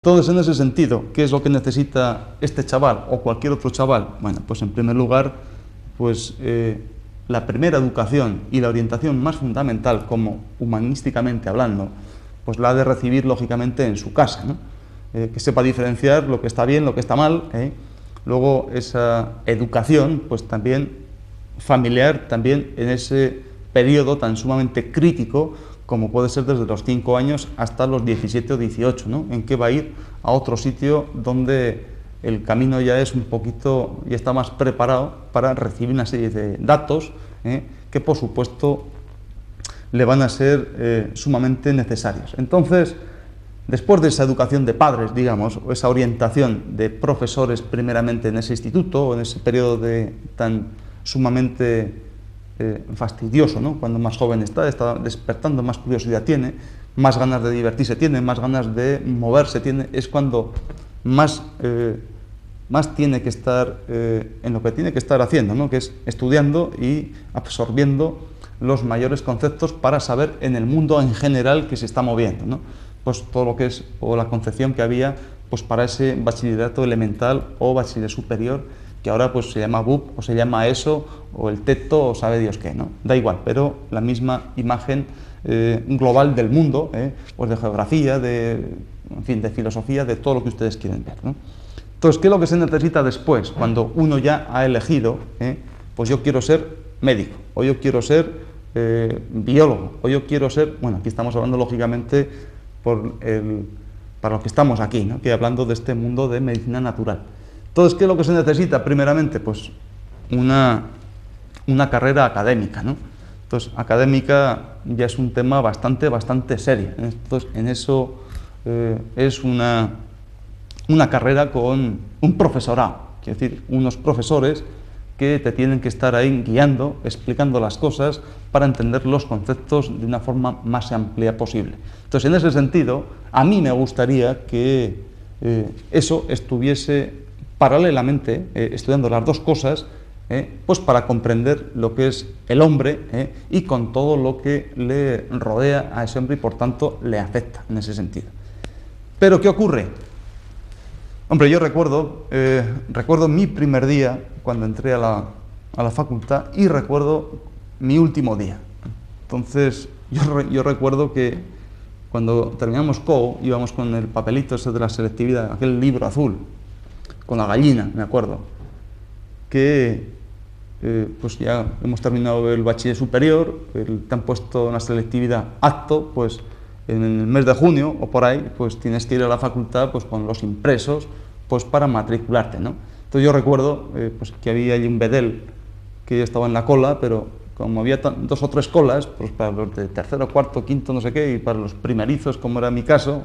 Entonces, en ese sentido, ¿qué es lo que necesita este chaval o cualquier otro chaval? Bueno, pues en primer lugar, pues la primera educación y la orientación más fundamental, como humanísticamente hablando, pues la ha de recibir lógicamente en su casa, ¿no? Que sepa diferenciar lo que está bien, lo que está mal. Luego esa educación, pues también familiar, también en ese periodo tan sumamente crítico como puede ser desde los 5 años hasta los 17 o 18, ¿no? En que va a ir a otro sitio donde el camino ya es un poquito, ya está más preparado para recibir una serie de datos que por supuesto le van a ser sumamente necesarios. Entonces, después de esa educación de padres, digamos, o esa orientación de profesores primeramente en ese instituto o en ese periodo tan sumamente fastidioso, ¿no? Cuando más joven está despertando, más curiosidad tiene, más ganas de divertirse tiene, más ganas de moverse tiene, es cuando más tiene que estar en lo que tiene que estar haciendo, ¿no? Que es estudiando y absorbiendo los mayores conceptos para saber en el mundo en general que se está moviendo, ¿no? Pues todo lo que es, o la concepción que había pues para ese bachillerato elemental o bachiller superior, que ahora pues se llama BUP, o se llama ESO, o el TETO, o sabe Dios qué, ¿no? Da igual, pero la misma imagen global del mundo, pues de geografía, en fin, de filosofía, de todo lo que ustedes quieren ver, ¿no? Entonces, ¿qué es lo que se necesita después? Cuando uno ya ha elegido, pues yo quiero ser médico, o yo quiero ser biólogo, o yo quiero ser, bueno, aquí estamos hablando lógicamente para lo que estamos aquí, ¿no? Que hablando de este mundo de medicina natural. Entonces, ¿qué es lo que se necesita? Primeramente, pues una carrera académica, ¿no? Entonces, académica ya es un tema bastante serio. Entonces, en eso es una carrera con un profesorado, quiero decir, unos profesores que te tienen que estar ahí guiando, explicando las cosas para entender los conceptos de una forma más amplia posible. Entonces, en ese sentido, a mí me gustaría que eso estuviese paralelamente, estudiando las dos cosas, pues para comprender lo que es el hombre y con todo lo que le rodea a ese hombre y por tanto le afecta en ese sentido. Pero ¿qué ocurre? Hombre, yo recuerdo mi primer día cuando entré a la facultad y recuerdo mi último día. Entonces, yo recuerdo que cuando terminamos CO íbamos con el papelito ese de la selectividad, aquel libro azul, con la gallina, me acuerdo, que pues ya hemos terminado el bachiller superior, te han puesto una selectividad apto, pues en el mes de junio o por ahí, pues tienes que ir a la facultad pues con los impresos pues para matricularte, ¿no? Entonces yo recuerdo pues que había allí un bedel que ya estaba en la cola, pero como había 2 o 3 colas, pues para los de tercero, cuarto, quinto, no sé qué, y para los primerizos, como era mi caso,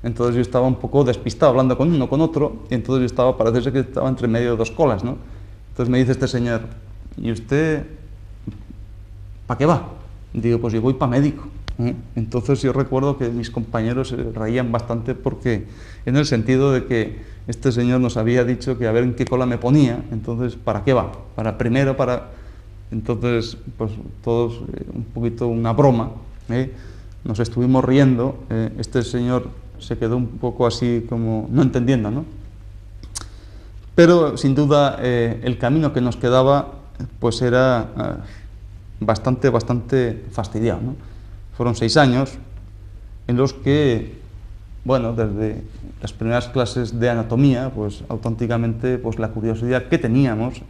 entonces yo estaba un poco despistado, hablando con uno, con otro, y entonces yo parece que estaba entre medio de 2 colas, ¿no? Entonces me dice este señor, ¿y usted para qué va? Digo, pues yo voy para médico. Entonces yo recuerdo que mis compañeros se reían bastante porque, en el sentido de que este señor nos había dicho que a ver en qué cola me ponía, entonces, ¿para qué va? Entonces, pues todos, un poquito una broma, nos estuvimos riendo, este señor se quedó un poco así como no entendiendo, ¿no? Pero sin duda el camino que nos quedaba pues era bastante fastidiado, ¿no? Fueron 6 años en los que, bueno, desde las primeras clases de anatomía, pues auténticamente pues la curiosidad que teníamos,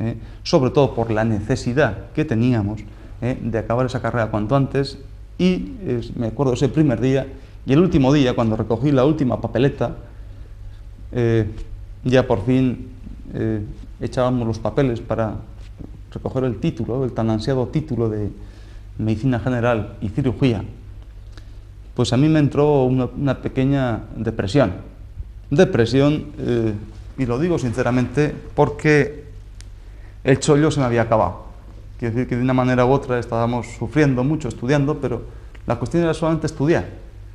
sobre todo por la necesidad que teníamos de acabar esa carrera cuanto antes, y me acuerdo ese primer día y el último día, cuando recogí la última papeleta, ya por fin echábamos los papeles para recoger el título, el tan ansiado título de Medicina General y Cirugía, pues a mí me entró una pequeña depresión, y lo digo sinceramente porque el chollo se me había acabado. Quiero decir que de una manera u otra estábamos sufriendo mucho estudiando, pero la cuestión era solamente estudiar.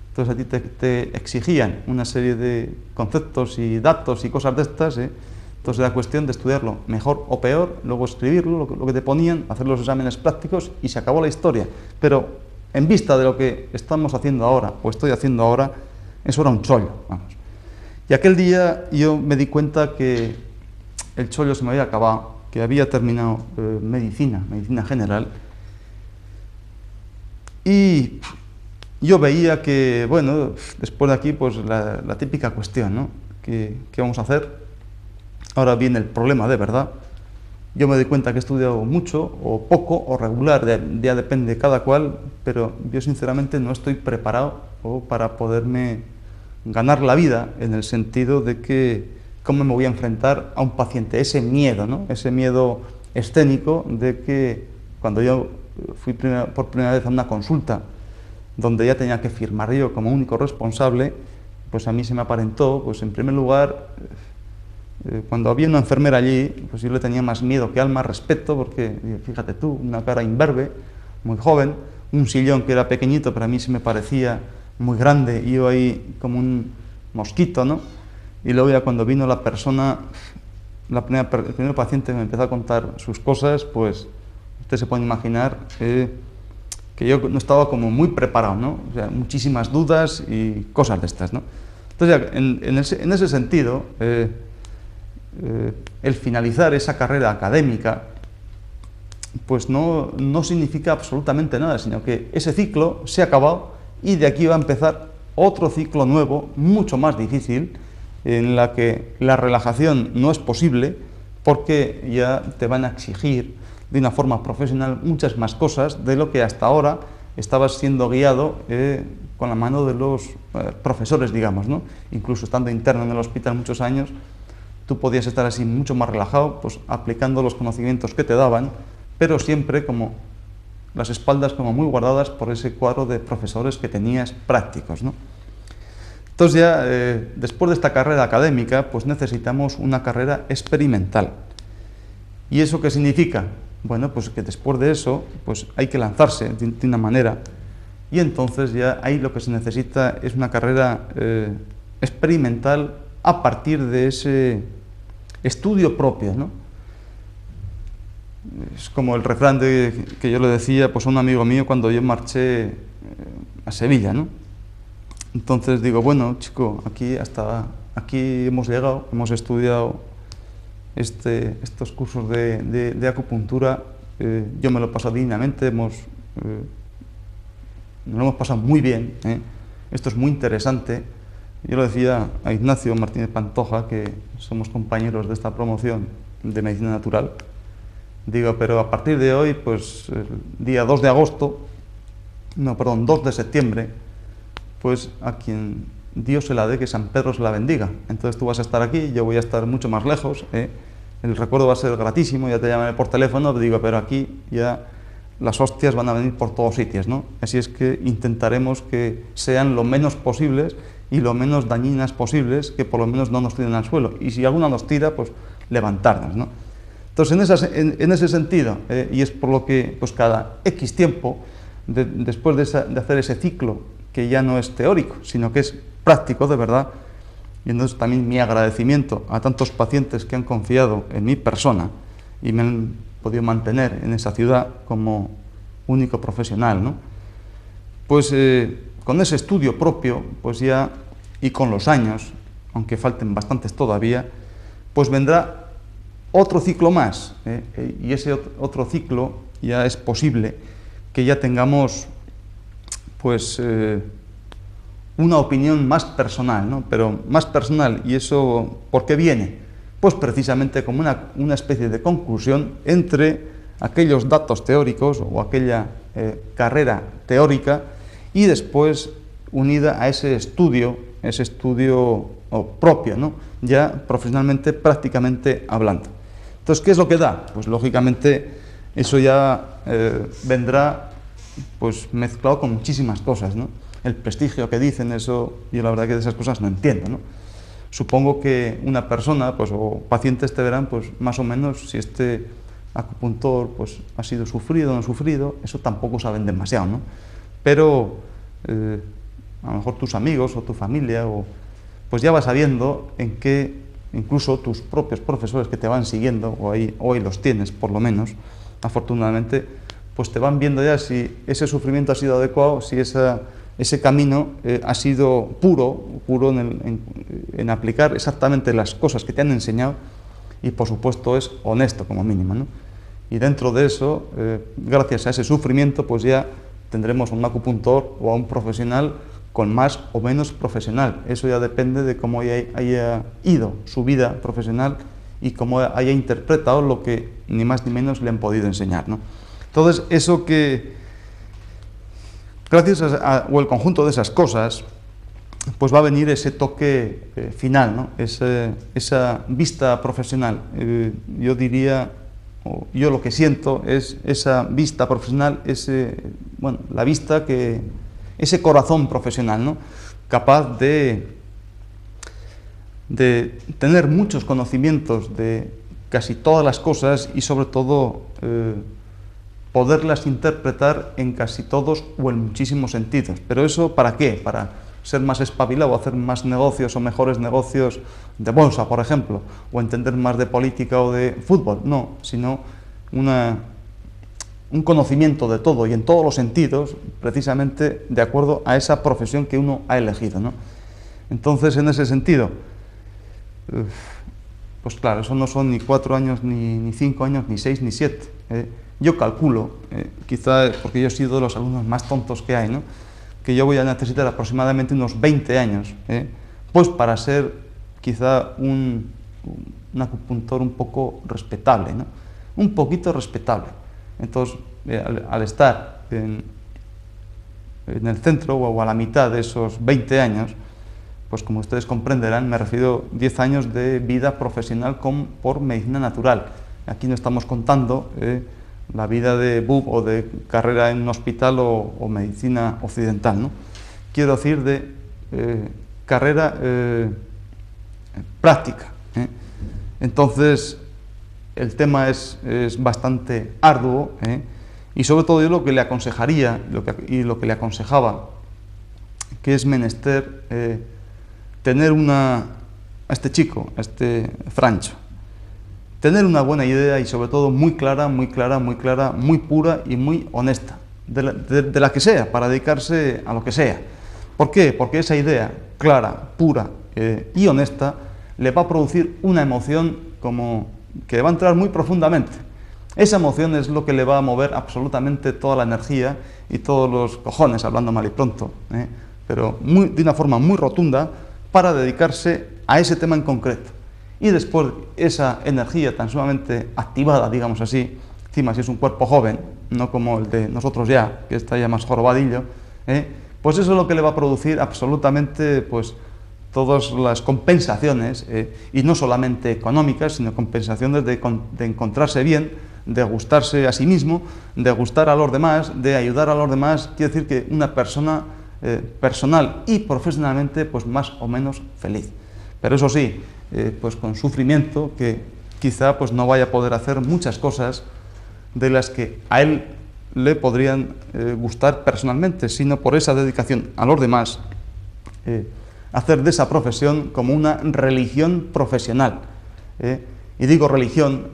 Entonces a ti te exigían una serie de conceptos y datos y cosas de estas, Entonces era cuestión de estudiarlo mejor o peor, luego escribirlo, lo que te ponían, hacer los exámenes prácticos y se acabó la historia. Pero en vista de lo que estamos haciendo ahora, o estoy haciendo ahora, eso era un chollo, vamos. Y aquel día yo me di cuenta que el chollo se me había acabado, que había terminado medicina general, y yo veía que, bueno, después de aquí, pues la típica cuestión, ¿no? ¿Qué vamos a hacer? Ahora viene el problema de verdad. Yo me doy cuenta que he estudiado mucho, o poco, o regular, ya depende de cada cual, pero yo sinceramente no estoy preparado para poderme ganar la vida, en el sentido de que cómo me voy a enfrentar a un paciente, ese miedo, ¿no? Ese miedo escénico de que cuando yo fui por primera vez a una consulta donde ya tenía que firmar yo como único responsable, pues a mí se me aparentó, pues en primer lugar, cuando había una enfermera allí, pues yo le tenía más miedo que alma, respeto, porque fíjate tú, una cara imberbe, muy joven, un sillón que era pequeñito, pero a mí se me parecía muy grande, y yo ahí como un mosquito, ¿no? Y luego ya cuando vino la persona, el primer paciente me empezó a contar sus cosas, pues usted se puede imaginar que yo no estaba como muy preparado, ¿no? O sea, muchísimas dudas y cosas de estas, ¿no? Entonces, en ese sentido, el finalizar esa carrera académica, pues no significa absolutamente nada, sino que ese ciclo se ha acabado y de aquí va a empezar otro ciclo nuevo, mucho más difícil, en la que la relajación no es posible, porque ya te van a exigir de una forma profesional muchas más cosas de lo que hasta ahora estabas siendo guiado con la mano de los profesores, digamos, ¿no? Incluso estando interno en el hospital muchos años, tú podías estar así mucho más relajado, pues aplicando los conocimientos que te daban, pero siempre como las espaldas como muy guardadas por ese cuadro de profesores que tenías prácticos, ¿no? Entonces ya, después de esta carrera académica, pues necesitamos una carrera experimental. ¿Y eso qué significa? Bueno, pues que después de eso, pues hay que lanzarse de una manera, y entonces ya ahí lo que se necesita es una carrera experimental a partir de ese estudio propio, ¿no? Es como el refrán que yo le decía pues a un amigo mío cuando yo marché a Sevilla, ¿no? Entonces digo, bueno, chico, aquí hemos llegado, hemos estudiado estos cursos de acupuntura, yo me lo he pasado dignamente, nos lo hemos pasado muy bien, esto es muy interesante. Yo lo decía a Ignacio Martínez Pantoja, que somos compañeros de esta promoción de medicina natural, digo, pero a partir de hoy, pues el día 2 de septiembre, pues a quien Dios se la dé, que San Pedro se la bendiga. Entonces tú vas a estar aquí, yo voy a estar mucho más lejos, el recuerdo va a ser gratísimo, ya te llamaré por teléfono, te digo, pero aquí ya las hostias van a venir por todos sitios, ¿no? Así es que intentaremos que sean lo menos posibles y lo menos dañinas posibles, que por lo menos no nos tiren al suelo. Y si alguna nos tira, pues levantarnos, ¿no? Entonces, en ese sentido, y es por lo que pues cada X tiempo, después de hacer ese ciclo, que ya no es teórico, sino que es práctico de verdad, y entonces también mi agradecimiento a tantos pacientes que han confiado en mi persona y me han podido mantener en esa ciudad como único profesional, ¿no? Pues con ese estudio propio, pues ya, y con los años, aunque falten bastantes todavía, pues vendrá otro ciclo más, y ese otro ciclo ya es posible que ya tengamos pues una opinión más personal, ¿no? Pero más personal, ¿y eso por qué viene? Pues precisamente como una especie de conclusión entre aquellos datos teóricos o aquella carrera teórica y después unida a ese estudio propio, ¿no? Ya profesionalmente, prácticamente hablando. Entonces, ¿qué es lo que da? Pues lógicamente eso ya vendrá pues mezclado con muchísimas cosas, ¿no? El prestigio que dicen, eso, yo la verdad que de esas cosas no entiendo, ¿no? Supongo que una persona, pues, o pacientes te verán, pues, más o menos, si este acupuntor, pues, ha sido sufrido o no sufrido, eso tampoco saben demasiado, ¿no? Pero, a lo mejor tus amigos o tu familia, pues ya vas sabiendo en qué, incluso tus propios profesores que te van siguiendo, o hoy los tienes, por lo menos, afortunadamente, pues te van viendo ya si ese sufrimiento ha sido adecuado, si esa ese camino ha sido puro en aplicar exactamente las cosas que te han enseñado y, por supuesto, es honesto como mínimo, ¿no? Y dentro de eso, gracias a ese sufrimiento, pues ya tendremos a un acupuntor o a un profesional con más o menos profesional. Eso ya depende de cómo haya ido su vida profesional y cómo haya interpretado lo que ni más ni menos le han podido enseñar, ¿no? Entonces, eso que, gracias o el conjunto de esas cosas, pues va a venir ese toque final, ¿no? Esa vista profesional. Yo diría, o yo lo que siento es esa vista profesional, la vista ese corazón profesional, ¿no? Capaz de tener muchos conocimientos de casi todas las cosas y sobre todo poderlas interpretar en casi todos o en muchísimos sentidos. Pero eso, ¿para qué? Para ser más espabilado, hacer más negocios o mejores negocios de bolsa, por ejemplo, o entender más de política o de fútbol. No, sino un conocimiento de todo y en todos los sentidos, precisamente de acuerdo a esa profesión que uno ha elegido, ¿no? Entonces, en ese sentido, pues claro, eso no son ni 4 años, ni 5 años, ni 6, ni 7. Yo calculo, quizá porque yo he sido de los alumnos más tontos que hay, ¿no?, que yo voy a necesitar aproximadamente unos 20 años, pues para ser quizá un acupuntor un poco respetable, ¿no? Un poquito respetable. Entonces, al estar en el centro o a la mitad de esos 20 años, pues como ustedes comprenderán, me refiero a 10 años de vida profesional por medicina natural. Aquí no estamos contando la vida de BUP o de carrera en un hospital o medicina occidental, ¿no? Quiero decir de carrera práctica. Entonces, el tema es bastante arduo, y sobre todo yo lo que le aconsejaría y lo que le aconsejaba, que es menester tener a este chico, a este Francho, tener una buena idea y sobre todo muy clara, muy pura y muy honesta, de la que sea, para dedicarse a lo que sea. ¿Por qué? Porque esa idea clara, pura y honesta le va a producir una emoción que le va a entrar muy profundamente. Esa emoción es lo que le va a mover absolutamente toda la energía y todos los cojones, hablando mal y pronto, pero de una forma muy rotunda, para dedicarse a ese tema en concreto. Y después esa energía tan sumamente activada, digamos así, encima si es un cuerpo joven, no como el de nosotros ya, que está ya más jorobadillo, pues eso es lo que le va a producir absolutamente, pues, todas las compensaciones, y no solamente económicas, sino compensaciones de encontrarse bien, de gustarse a sí mismo, de gustar a los demás, de ayudar a los demás. Quiere decir que una persona personal y profesionalmente, pues más o menos feliz. Pero eso sí, pues con sufrimiento, que quizá pues no vaya a poder hacer muchas cosas de las que a él le podrían gustar personalmente, sino por esa dedicación a los demás, hacer de esa profesión como una religión profesional. Y digo religión,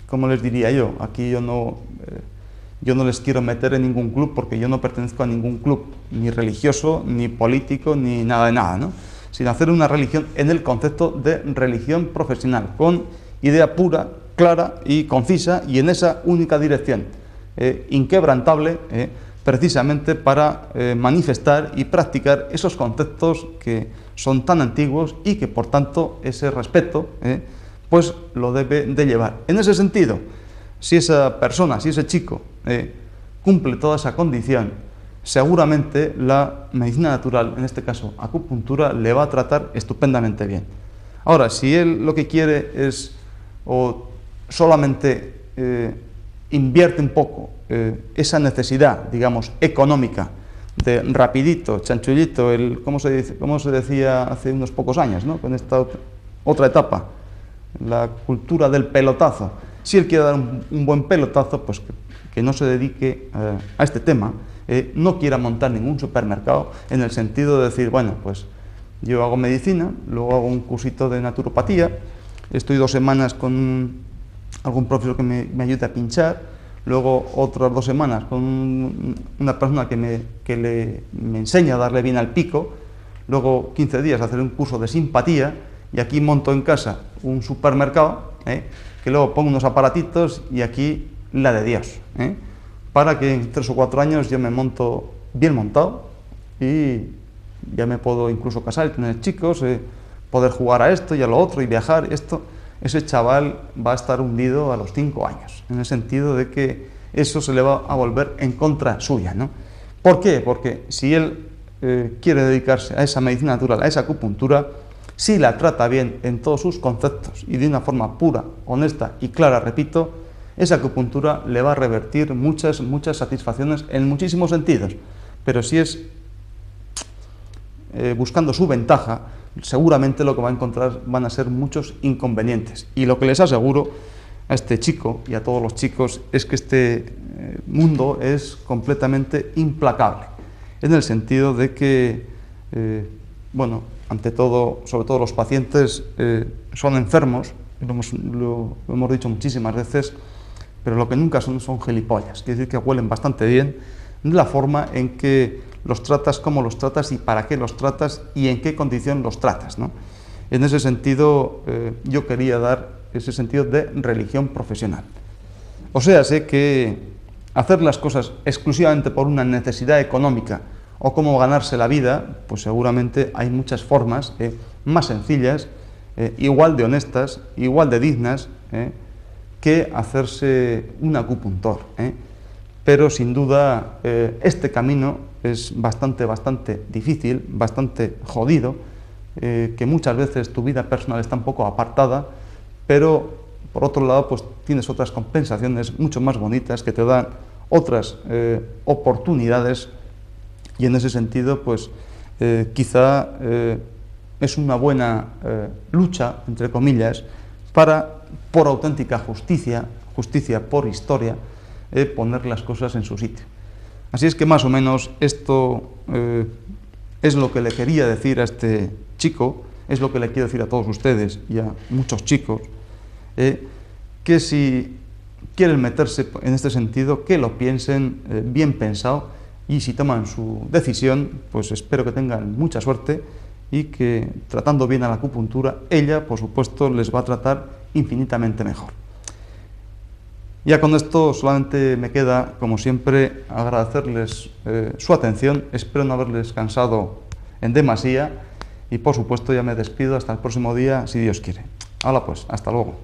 ¿cómo les diría yo? Aquí yo no les quiero meter en ningún club, porque yo no pertenezco a ningún club, ni religioso, ni político, ni nada de nada, ¿no? Sino hacer una religión en el concepto de religión profesional, con idea pura, clara y concisa, y en esa única dirección, inquebrantable, precisamente para manifestar y practicar esos conceptos que son tan antiguos y que, por tanto, ese respeto, pues lo debe de llevar. En ese sentido, si esa persona, si ese chico cumple toda esa condición, seguramente la medicina natural, en este caso acupuntura, le va a tratar estupendamente bien. Ahora, si él lo que quiere es, o solamente invierte un poco esa necesidad, digamos, económica, de rapidito, chanchullito, ¿cómo se decía hace unos pocos años, ¿no?, con esta otra etapa, la cultura del pelotazo? Si él quiere dar un buen pelotazo, pues que no se dedique a este tema, no quiera montar ningún supermercado, en el sentido de decir, bueno, pues yo hago medicina, luego hago un cursito de naturopatía, estoy 2 semanas con algún profesor que me ayude a pinchar, luego otras 2 semanas con una persona que me enseña a darle bien al pico, luego 15 días hacer un curso de simpatía, y aquí monto en casa un supermercado, que luego pongo unos aparatitos y aquí la de Dios, para que en 3 o 4 años yo me monto bien montado y ya me puedo incluso casar y tener chicos, poder jugar a esto y a lo otro y viajar. Ese chaval va a estar hundido a los 5 años, en el sentido de que eso se le va a volver en contra suya, ¿no? ¿Por qué? Porque si él quiere dedicarse a esa medicina natural, a esa acupuntura, si la trata bien en todos sus conceptos y de una forma pura, honesta y clara, repito, esa acupuntura le va a revertir muchas satisfacciones en muchísimos sentidos. Pero si es buscando su ventaja, seguramente lo que va a encontrar van a ser muchos inconvenientes. Y lo que les aseguro a este chico y a todos los chicos es que este mundo es completamente implacable, en el sentido de que, bueno, ante todo, sobre todo los pacientes son enfermos, lo hemos dicho muchísimas veces, pero lo que nunca son gilipollas. Quiere decir que huelen bastante bien de la forma en que los tratas, cómo los tratas y para qué los tratas y en qué condición los tratas, ¿no? En ese sentido, yo quería dar ese sentido de religión profesional. O sea, sé que hacer las cosas exclusivamente por una necesidad económica o cómo ganarse la vida, pues seguramente hay muchas formas más sencillas, igual de honestas, igual de dignas, que hacerse un acupuntor. Pero sin duda este camino es bastante difícil, bastante jodido, que muchas veces tu vida personal está un poco apartada, pero por otro lado pues tienes otras compensaciones mucho más bonitas que te dan otras oportunidades, y en ese sentido pues quizá es una buena lucha, entre comillas, para, por auténtica justicia por historia, poner las cosas en su sitio. Así es que más o menos esto es lo que le quería decir a este chico, es lo que le quiero decir a todos ustedes y a muchos chicos, que si quieren meterse en este sentido, que lo piensen bien pensado, y si toman su decisión, pues espero que tengan mucha suerte y que, tratando bien a la acupuntura, ella, por supuesto, les va a tratar infinitamente mejor. Ya con esto solamente me queda, como siempre, agradecerles su atención. Espero no haberles cansado en demasía y, por supuesto, ya me despido hasta el próximo día, si Dios quiere. Hola pues, hasta luego.